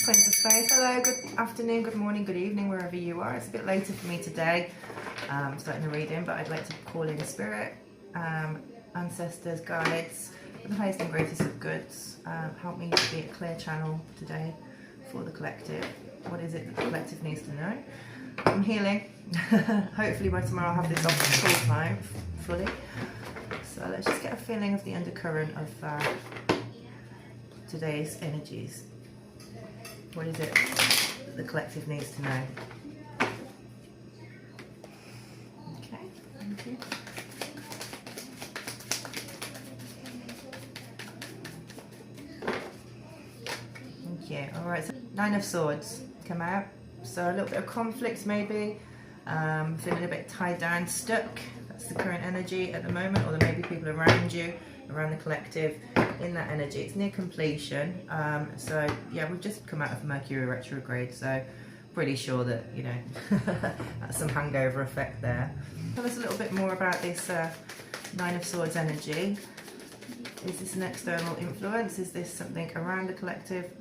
Queen of Space. Hello, good afternoon, good morning, good evening, wherever you are. It's a bit later for me today, starting the reading, but I'd like to call in spirit, ancestors, guides, the highest and greatest of goods. Help me to be a clear channel today for the collective. What is it that the collective needs to know? I'm healing. Hopefully by tomorrow I'll have this off full time, fully. So let's just get a feeling of the undercurrent of today's energies. What is it that the collective needs to know? Okay, thank you. Thank you. Alright, so Nine of Swords come out. So a little bit of conflict maybe. Feeling a bit tied down, stuck. That's the current energy at the moment, or there may be people around you, around the collective, in that energy. It's near completion. So yeah, we've just come out of Mercury retrograde, so pretty sure that, you know, that's some hangover effect there. Tell us a little bit more about this Nine of Swords energy. Is this an external influence? Is this something around the collective?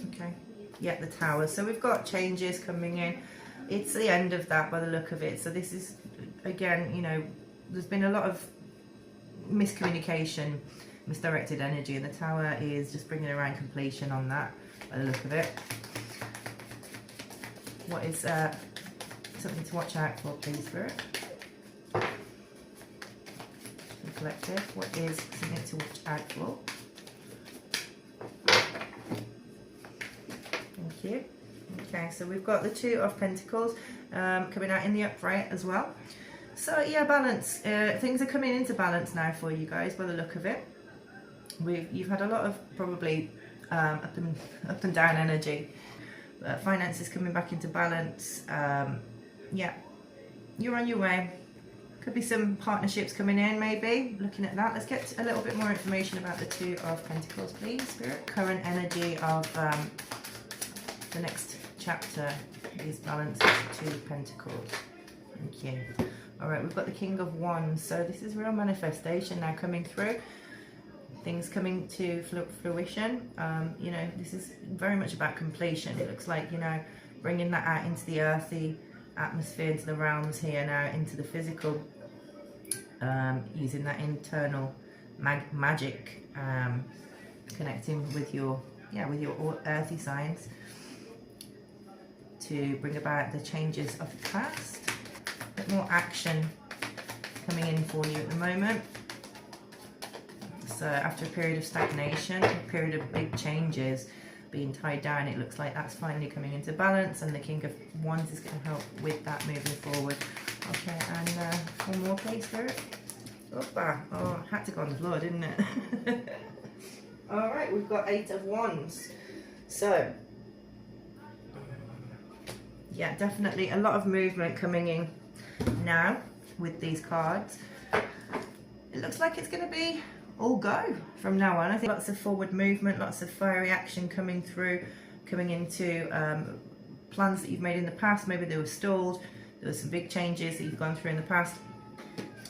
Okay, yeah, the Tower. So we've got changes coming in. It's the end of that by the look of it. So this is, again, you know, there's been a lot of miscommunication, misdirected energy, and the Tower is just bringing around completion on that by the look of it. What is something to watch out for, please, Spirit? The collective, what is something to watch out for? Thank you. Okay, so we've got the Two of Pentacles coming out in the upright as well. So yeah, balance. Things are coming into balance now for you guys by the look of it. You've had a lot of probably up and down energy. Finances coming back into balance. Yeah, you're on your way. Could be some partnerships coming in, maybe. Looking at that, let's get a little bit more information about the Two of Pentacles, please, Spirit. Current energy of the next chapter is balance. Two of Pentacles. Thank you. All right, we've got the King of Wands. So this is real manifestation now coming through. Things coming to fruition. You know, this is very much about completion. It looks like, you know, bringing that out into the earthy atmosphere, into the realms here now, into the physical, using that internal magic, connecting with your earthy signs to bring about the changes of the past. A bit more action coming in for you at the moment. So after a period of stagnation, a period of big changes, being tied down, it looks like that's finally coming into balance, and the King of Wands is going to help with that moving forward. Okay, and one more, please, Spirit. Opa. Oh, had to go on the floor, didn't it? All right, we've got Eight of Wands. So yeah, definitely a lot of movement coming in now with these cards. It looks like it's going to be all go from now on. I think lots of forward movement, lots of fiery action coming through, coming into plans that you've made in the past. Maybe they were stalled. There were some big changes that you've gone through in the past.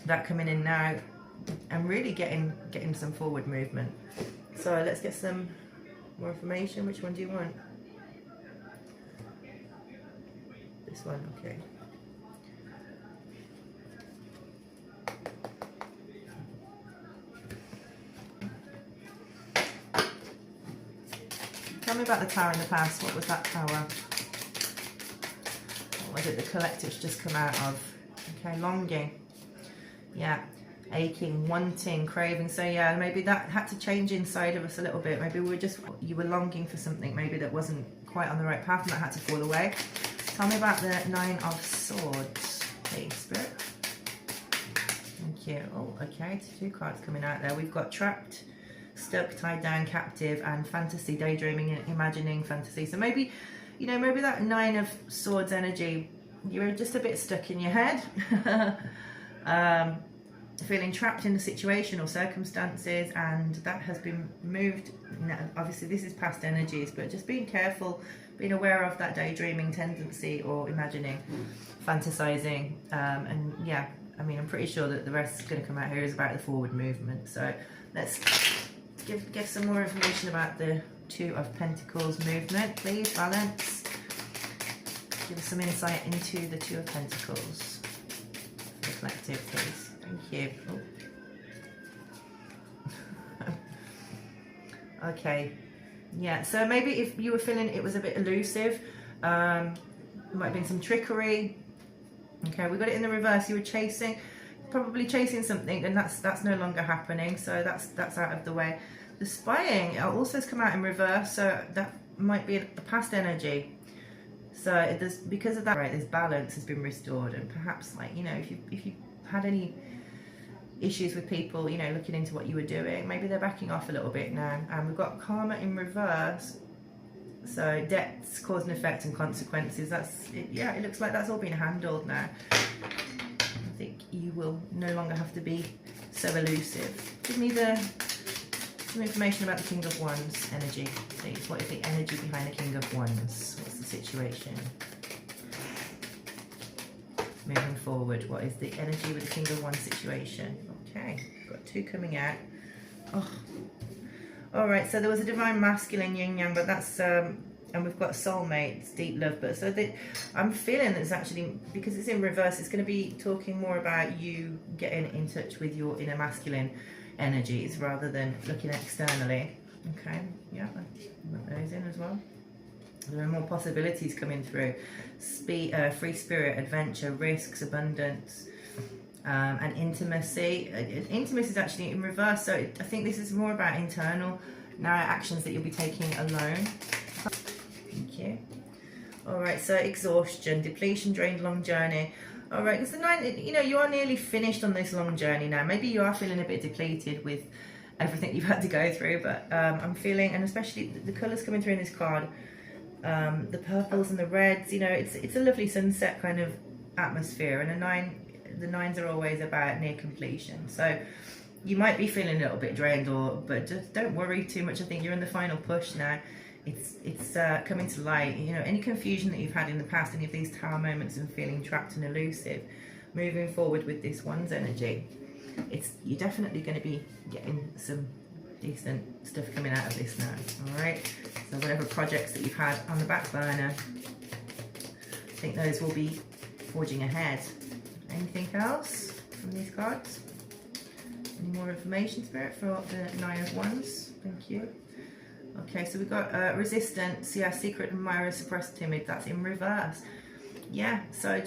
That coming in now, and really getting some forward movement. So let's get some more information. Which one do you want? This one, okay. Tell me about the Tower in the past. What was that Tower? What was it the collective's just come out of? Okay, longing. Yeah, aching, wanting, craving. So yeah, maybe that had to change inside of us a little bit. Maybe you were longing for something maybe that wasn't quite on the right path, and that had to fall away. Tell me about the Nine of Swords, please, Spirit. Thank you. Oh, okay, two cards coming out there. We've got trapped, stuck, tied down, captive, and fantasy, daydreaming and imagining fantasy. So maybe, you know, maybe that Nine of Swords energy, you're just a bit stuck in your head. Feeling trapped in a situation or circumstances, and that has been moved. Now, obviously this is past energies, but just being careful, being aware of that daydreaming tendency or imagining, fantasizing, and yeah, I mean, I'm pretty sure that the rest is going to come out here is about the forward movement. So let's give some more information about the Two of Pentacles movement, please, balance. Give us some insight into the Two of Pentacles. For the collective, please. Thank you. Oh. Okay. Yeah, so maybe if you were feeling it was a bit elusive, there might have been some trickery. Okay, we got it in the reverse. You were probably chasing something, and that's no longer happening. So that's out of the way. The spying also has come out in reverse, so that might be a past energy. So there's, because of that, right, this balance has been restored, and perhaps, like, you know, if you had any issues with people, you know, looking into what you were doing, maybe they're backing off a little bit now. And we've got karma in reverse, so debts, cause and effect, and consequences. Yeah, it looks like that's all been handled now. I think you will no longer have to be so elusive. Give me some information about the King of Wands energy, please. What is the energy behind the King of Wands? What's the situation? Moving forward, what is the energy with the King of Wands situation? Okay, got two coming out. Oh, all right. So there was a divine masculine, yin yang, but that's and we've got soulmates, deep love. But so that I'm feeling that it's actually, because it's in reverse, it's going to be talking more about you getting in touch with your inner masculine energies rather than looking externally. Okay, yeah, put those in as well. There are more possibilities coming through. Free spirit, adventure, risks, abundance, and intimacy. Intimacy is actually in reverse, so I think this is more about internal now actions that you'll be taking alone. Thank you. All right, so exhaustion, depletion, drained, long journey. All right, because the 9, you know, you are nearly finished on this long journey now. Maybe you are feeling a bit depleted with everything you've had to go through, but I'm feeling, and especially the colours coming through in this card, the purples and the reds, you know, it's a lovely sunset kind of atmosphere, and the 9s are always about near completion. So you might be feeling a little bit drained, but just don't worry too much. I think you're in the final push now. It's coming to light. You know, any confusion that you've had in the past, any of these tower moments and feeling trapped and elusive, moving forward with this one's energy, you're definitely going to be getting some decent stuff coming out of this now. All right, so whatever projects that you've had on the back burner, I think those will be forging ahead. Anything else from these cards? Any more information, Spirit, for the 9 of Wands? Thank you. Okay, so we've got resistance, yeah, secret admirer, suppressed timid, that's in reverse. Yeah, so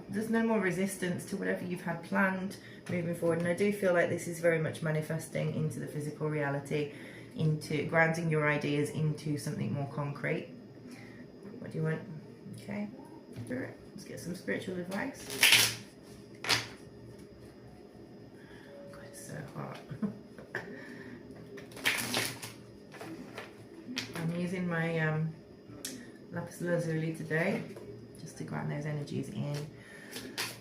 there's no more resistance to whatever you've had planned moving forward. And I do feel like this is very much manifesting into the physical reality, into grounding your ideas into something more concrete. What do you want? Okay, Spirit, let's get some spiritual advice. God, it's so hot. I'm using my lapis lazuli today just to ground those energies in.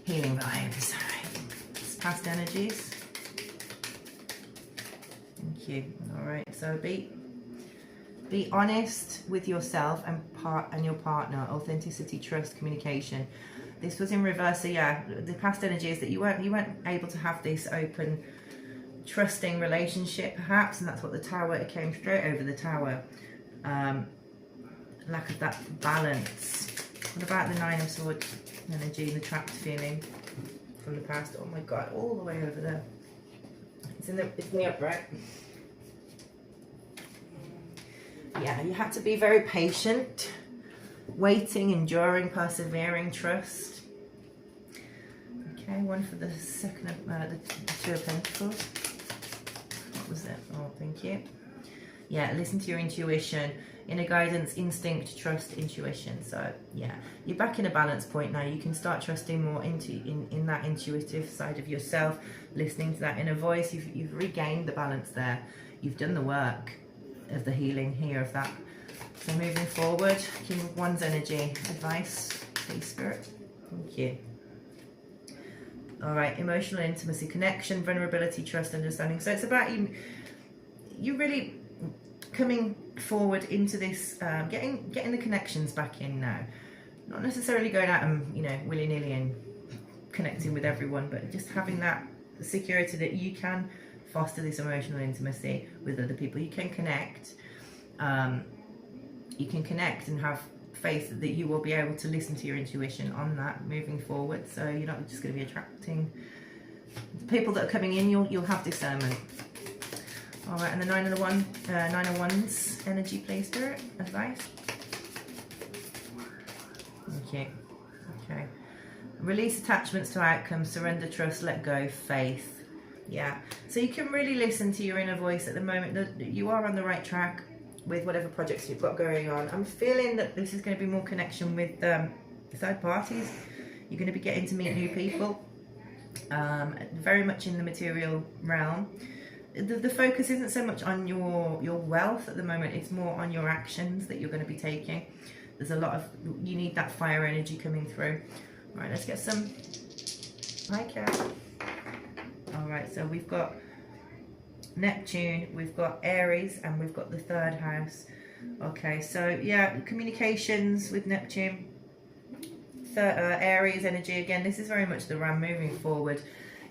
Healing vibes. It's past energies. Thank you. All right. So be honest with yourself and your partner. Authenticity, trust, communication. This was in reverse. So yeah, the past energy is that you weren't able to have this open, trusting relationship, perhaps, and that's what the Tower. It came straight over the Tower. Lack of that balance. What about the 9 of Swords energy, the trapped feeling from the past? Oh my God, all the way over there. It's in the upright. Yeah, you have to be very patient, waiting, enduring, persevering, trust. Okay, one for the second of the 2 of Pentacles. What was it? Oh, thank you. Yeah, listen to your intuition, inner guidance, instinct, trust, intuition. So yeah, you're back in a balance point now. You can start trusting more in that intuitive side of yourself, listening to that inner voice. You've regained the balance there. You've done the work of the healing here of that. So moving forward, King of Wands energy, advice, please, Spirit. Thank you. All right, emotional intimacy, connection, vulnerability, trust, understanding. So it's about you really coming forward into this, getting the connections back in now. Not necessarily going out and, you know, willy-nilly and connecting with everyone, but just having that security that you can foster this emotional intimacy with other people. You can connect, you can connect and have faith that you will be able to listen to your intuition on that moving forward. So you're not just going to be attracting people that are coming in, you'll have discernment. All right, and the Nine of Wands energy, please, Spirit, advice. Thank you. Okay. Release attachments to outcomes, surrender, trust, let go, faith. Yeah. So you can really listen to your inner voice at the moment. You are on the right track with whatever projects you've got going on. I'm feeling that this is going to be more connection with third parties. You're going to be getting to meet new people. Very much in the material realm. The focus isn't so much on your wealth at the moment, it's more on your actions that you're going to be taking. There's a lot of, you need that fire energy coming through. Right, let's get some. Hi, Kat. All right, so we've got Neptune, we've got Aries, and we've got the third house. Okay, so yeah, communications with Neptune. Aries energy again. This is very much the ram moving forward.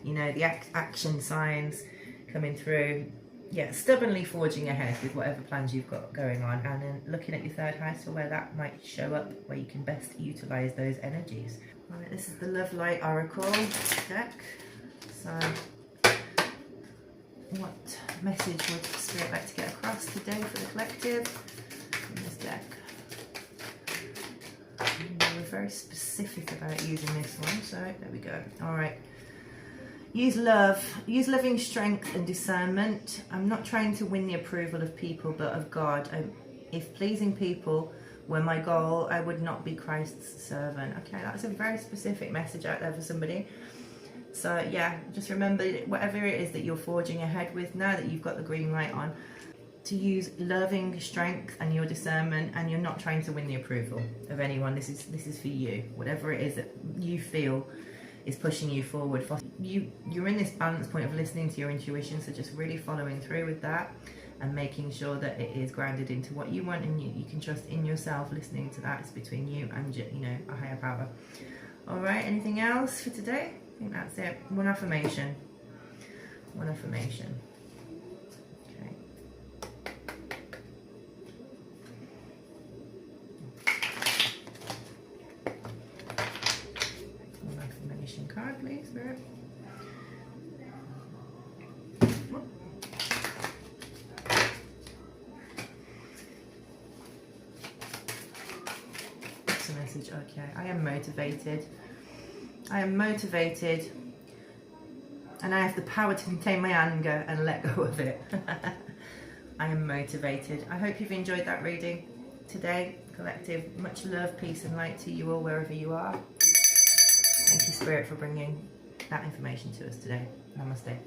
You know, the action signs coming through. Yeah, stubbornly forging ahead with whatever plans you've got going on, and then looking at your third house for where that might show up, where you can best utilize those energies. All right, this is the Love Light Oracle deck. So what message would Spirit like to get across today for the collective in this deck? We're very specific about using this one, so there we go. All right. Use love, use loving strength and discernment. I'm not trying to win the approval of people, but of God. If pleasing people were my goal, I would not be Christ's servant. Okay, that's a very specific message out there for somebody. So yeah, just remember, whatever it is that you're forging ahead with, now that you've got the green light on, to use loving strength and your discernment, and you're not trying to win the approval of anyone. This is for you. Whatever it is that you feel is pushing you forward. You're in this balance point of listening to your intuition, so just really following through with that and making sure that it is grounded into what you want, and you can trust in yourself. Listening to that, it's between you and a higher power. All right, anything else for today? I think that's it. One affirmation. One affirmation. Okay. One affirmation card, please, Spirit. What's the message? Okay, I am motivated. I am motivated, and I have the power to contain my anger and let go of it. I am motivated. I hope you've enjoyed that reading today, collective. Much love, peace and light to you all wherever you are. Thank you, Spirit, for bringing that information to us today. Namaste.